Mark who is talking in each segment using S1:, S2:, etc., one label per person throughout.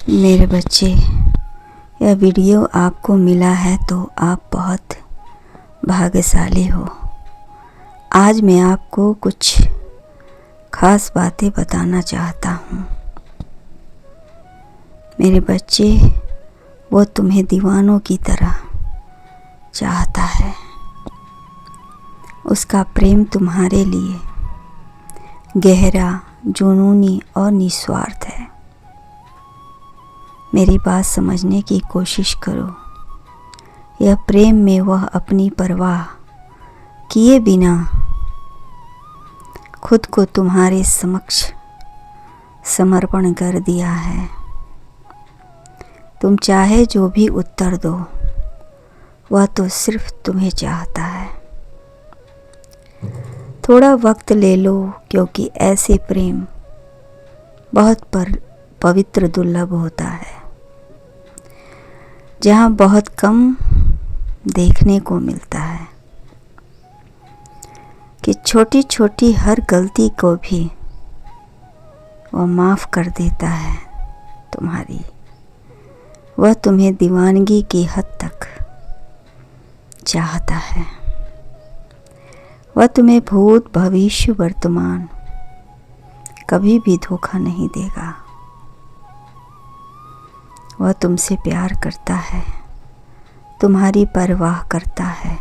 S1: मेरे बच्चे, यह वीडियो आपको मिला है तो आप बहुत भाग्यशाली हो। आज मैं आपको कुछ खास बातें बताना चाहता हूँ। मेरे बच्चे, वो तुम्हें दीवानों की तरह चाहता है। उसका प्रेम तुम्हारे लिए गहरा, जुनूनी और निस्वार्थ है। मेरी बात समझने की कोशिश करो। यह प्रेम में वह अपनी परवाह किए बिना खुद को तुम्हारे समक्ष समर्पण कर दिया है। तुम चाहे जो भी उत्तर दो, वह तो सिर्फ तुम्हें चाहता है। थोड़ा वक्त ले लो, क्योंकि ऐसे प्रेम बहुत पवित्र दुर्लभ होता है, जहाँ बहुत कम देखने को मिलता है कि छोटी छोटी हर गलती को भी वह माफ़ कर देता है तुम्हारी। वह तुम्हें दीवानगी की हद तक चाहता है। वह तुम्हें भूत, भविष्य, वर्तमान कभी भी धोखा नहीं देगा। वह तुमसे प्यार करता है, तुम्हारी परवाह करता है।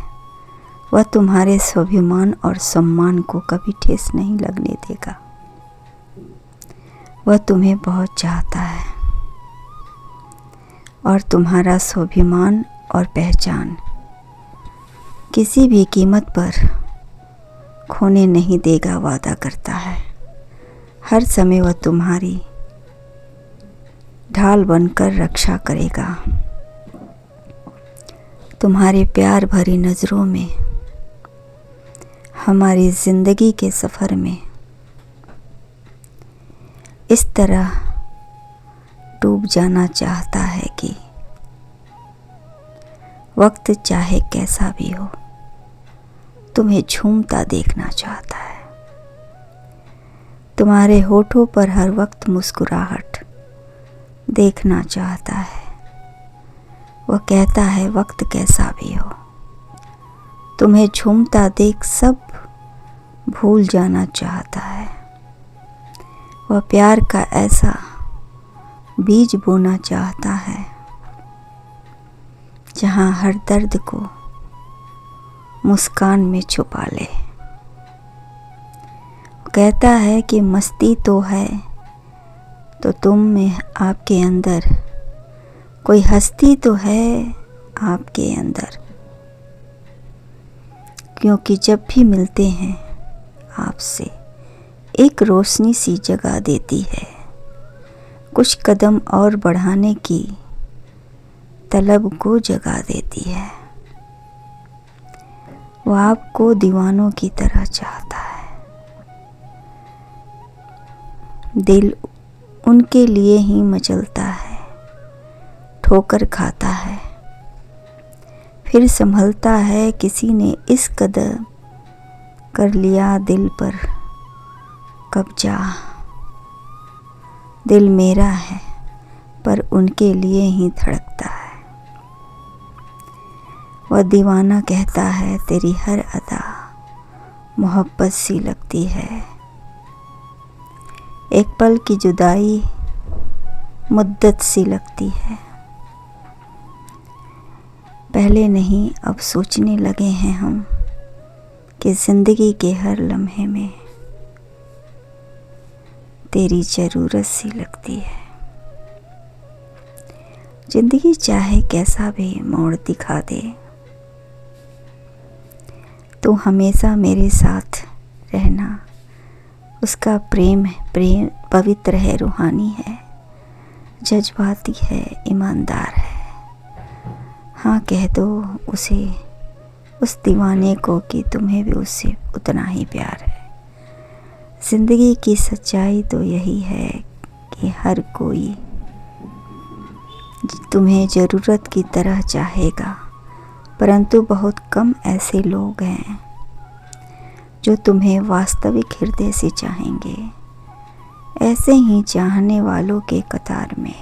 S1: वह तुम्हारे स्वाभिमान और सम्मान को कभी ठेस नहीं लगने देगा। वह तुम्हें बहुत चाहता है और तुम्हारा स्वाभिमान और पहचान किसी भी कीमत पर खोने नहीं देगा, वादा करता है। हर समय वह तुम्हारी ढाल बनकर रक्षा करेगा। तुम्हारे प्यार भरी नज़रों में, हमारी ज़िंदगी के सफ़र में इस तरह डूब जाना चाहता है कि वक्त चाहे कैसा भी हो, तुम्हें झूमता देखना चाहता है। तुम्हारे होठों पर हर वक्त मुस्कुराहट देखना चाहता है। वह कहता है, वक्त कैसा भी हो, तुम्हें झूमता देख सब भूल जाना चाहता है। वह प्यार का ऐसा बीज बोना चाहता है, जहाँ हर दर्द को मुस्कान में छुपा ले। वो कहता है कि मस्ती तो है, तो तुम में, आपके अंदर कोई हस्ती तो है आपके अंदर। क्योंकि जब भी मिलते हैं आपसे, एक रोशनी सी जगा देती है, कुछ कदम और बढ़ाने की तलब को जगा देती है। वो आपको दीवानों की तरह चाहता है। दिल उनके लिए ही मचलता है, ठोकर खाता है, फिर संभलता है। किसी ने इस कदर कर लिया दिल पर कब्जा। दिल मेरा है, पर उनके लिए ही धड़कता है। वह दीवाना कहता है, तेरी हर अदा मोहब्बत सी लगती है। एक पल की जुदाई मुद्दत सी लगती है। पहले नहीं, अब सोचने लगे हैं हम कि ज़िंदगी के हर लम्हे में तेरी ज़रूरत सी लगती है। ज़िंदगी चाहे कैसा भी मोड़ दिखा दे, तू हमेशा मेरे साथ रहना। उसका प्रेम पवित्र है, रूहानी है, जज्बाती है, ईमानदार है। हाँ कह दो उसे, उस दीवाने को, कि तुम्हें भी उससे उतना ही प्यार है। ज़िंदगी की सच्चाई तो यही है कि हर कोई तुम्हें ज़रूरत की तरह चाहेगा, परंतु बहुत कम ऐसे लोग हैं जो तुम्हें वास्तविक हृदय से चाहेंगे। ऐसे ही चाहने वालों के कतार में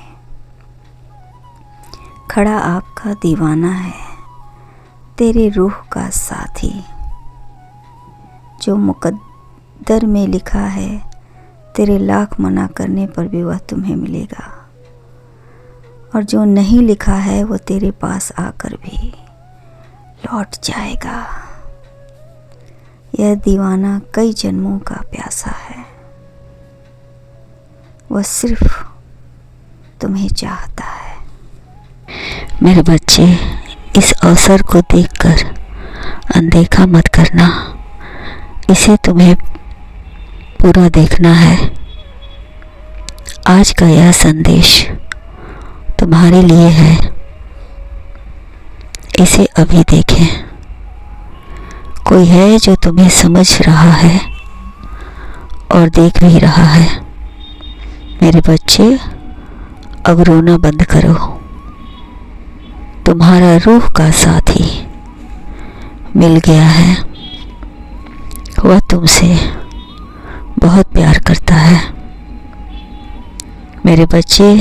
S1: खड़ा आपका दीवाना है, तेरे रूह का साथी। जो मुकद्दर में लिखा है, तेरे लाख मना करने पर भी वह तुम्हें मिलेगा, और जो नहीं लिखा है वो तेरे पास आकर भी लौट जाएगा। यह दीवाना कई जन्मों का प्यासा है, वह सिर्फ तुम्हें चाहता है।
S2: मेरे बच्चे, इस अवसर को देखकर अनदेखा मत करना, इसे तुम्हें पूरा देखना है। आज का यह संदेश तुम्हारे लिए है, इसे अभी देखें। कोई है जो तुम्हें समझ रहा है और देख भी रहा है। मेरे बच्चे, अब रोना बंद करो। तुम्हारा रूह का साथी मिल गया है, वह तुमसे बहुत प्यार करता है। मेरे बच्चे,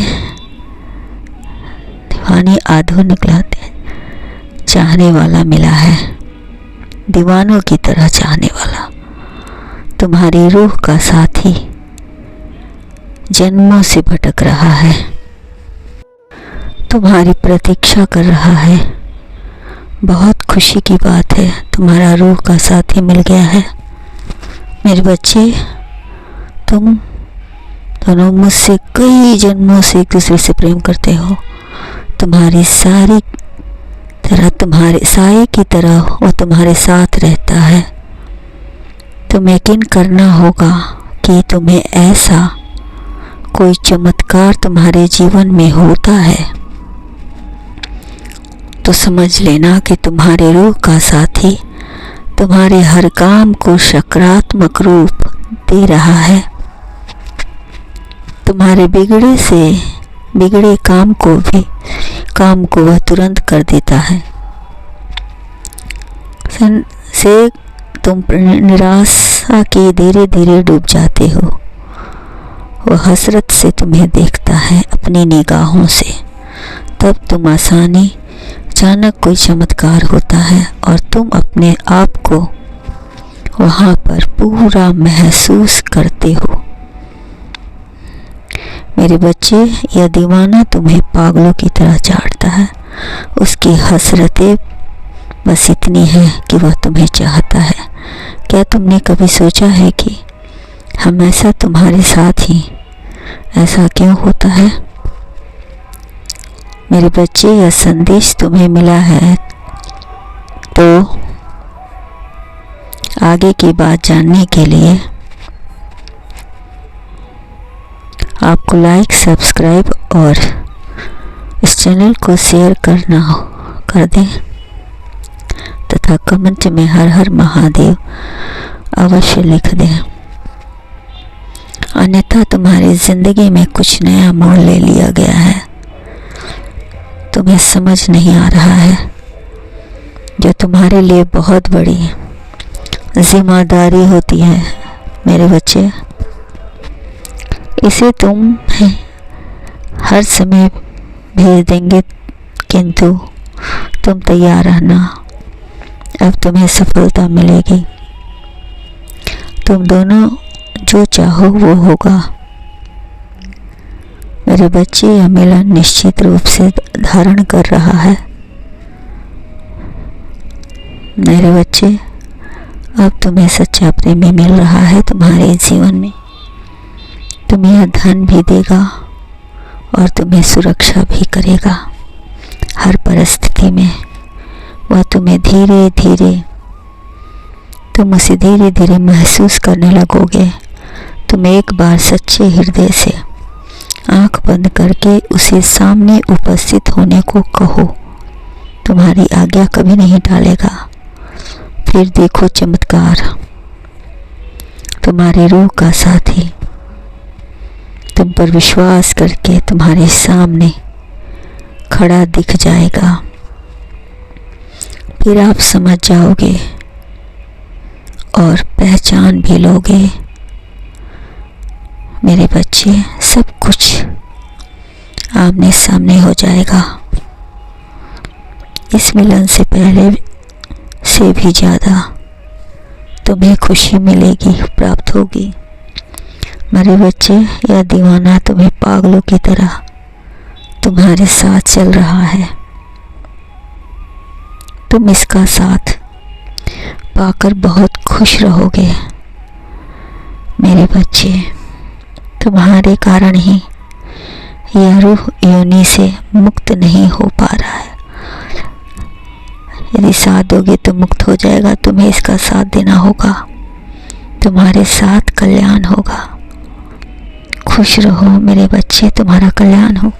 S2: दीवानी आधो निकलाते चाहने वाला मिला है, दीवानों की तरह चाहने वाला। तुम्हारी रूह का साथी जन्मों से भटक रहा है, तुम्हारी प्रतीक्षा कर रहा है। बहुत खुशी की बात है, तुम्हारा रूह का साथी मिल गया है। मेरे बच्चे, तुम दोनों मुझसे कई जन्मों से एक दूसरे से प्रेम करते हो। तुम्हारी सारी तरह, तुम्हारे साये की तरह वो तुम्हारे साथ रहता है। तुम्हें यकीन करना होगा कि तुम्हें ऐसा कोई चमत्कार तुम्हारे जीवन में होता है तो समझ लेना कि तुम्हारे रूह का साथी तुम्हारे हर काम को सकारात्मक रूप दे रहा है। तुम्हारे बिगड़े काम को वह तुरंत कर देता है। से तुम निराशा की धीरे धीरे डूब जाते हो। वह हसरत से तुम्हें देखता है अपनी निगाहों से। तब तुम अचानक कोई चमत्कार होता है और तुम अपने आप को वहाँ पर पूरा महसूस करते हो। मेरे बच्चे, यह दीवाना तुम्हें पागलों की तरह चाटता है। उसकी हसरतें बस इतनी है कि वह तुम्हें चाहता है। क्या तुमने कभी सोचा है कि हमेशा तुम्हारे साथ ही ऐसा क्यों होता है? मेरे बच्चे, यह संदेश तुम्हें मिला है तो आगे की बात जानने के लिए आपको लाइक, सब्सक्राइब और इस चैनल को शेयर कर दें तथा कमेंट में हर हर महादेव अवश्य लिख दें। अन्यथा तुम्हारी जिंदगी में कुछ नया मोड़ ले लिया गया है। तुम्हें समझ नहीं आ रहा है, जो तुम्हारे लिए बहुत बड़ी जिम्मेदारी होती है। मेरे बच्चे, इसे तुम हर समय भेज देंगे, किंतु तुम तैयार रहना, अब तुम्हें सफलता मिलेगी। तुम दोनों जो चाहो वो होगा। मेरे बच्चे, यह मिलन निश्चित रूप से धारण कर रहा है। मेरे बच्चे, अब तुम्हें सच्चा प्रेमी मिल रहा है तुम्हारे जीवन में। तुम्हें यह धन भी देगा और तुम्हें सुरक्षा भी करेगा। हर परिस्थिति में वह तुम्हें तुम उसे धीरे धीरे महसूस करने लगोगे। तुम एक बार सच्चे हृदय से आंख बंद करके उसे सामने उपस्थित होने को कहो। तुम्हारी आज्ञा कभी नहीं टालेगा। फिर देखो चमत्कार। तुम्हारे रूह का साथी तुम पर विश्वास करके तुम्हारे सामने खड़ा दिख जाएगा। फिर आप समझ जाओगे और पहचान भी लोगे। मेरे बच्चे, सब कुछ आमने सामने हो जाएगा। इस मिलन से पहले से भी ज़्यादा तुम्हें खुशी मिलेगी, प्राप्त होगी। मेरे बच्चे, यह दीवाना तुम्हें पागलों की तरह तुम्हारे साथ चल रहा है। तुम इसका साथ पाकर बहुत खुश रहोगे। मेरे बच्चे, तुम्हारे कारण ही यह रूह योनि से मुक्त नहीं हो पा रहा है। यदि साथ दोगे तो मुक्त हो जाएगा। तुम्हें इसका साथ देना होगा। तुम्हारे साथ कल्याण होगा। खुश रहो मेरे बच्चे, तुम्हारा कल्याण हो।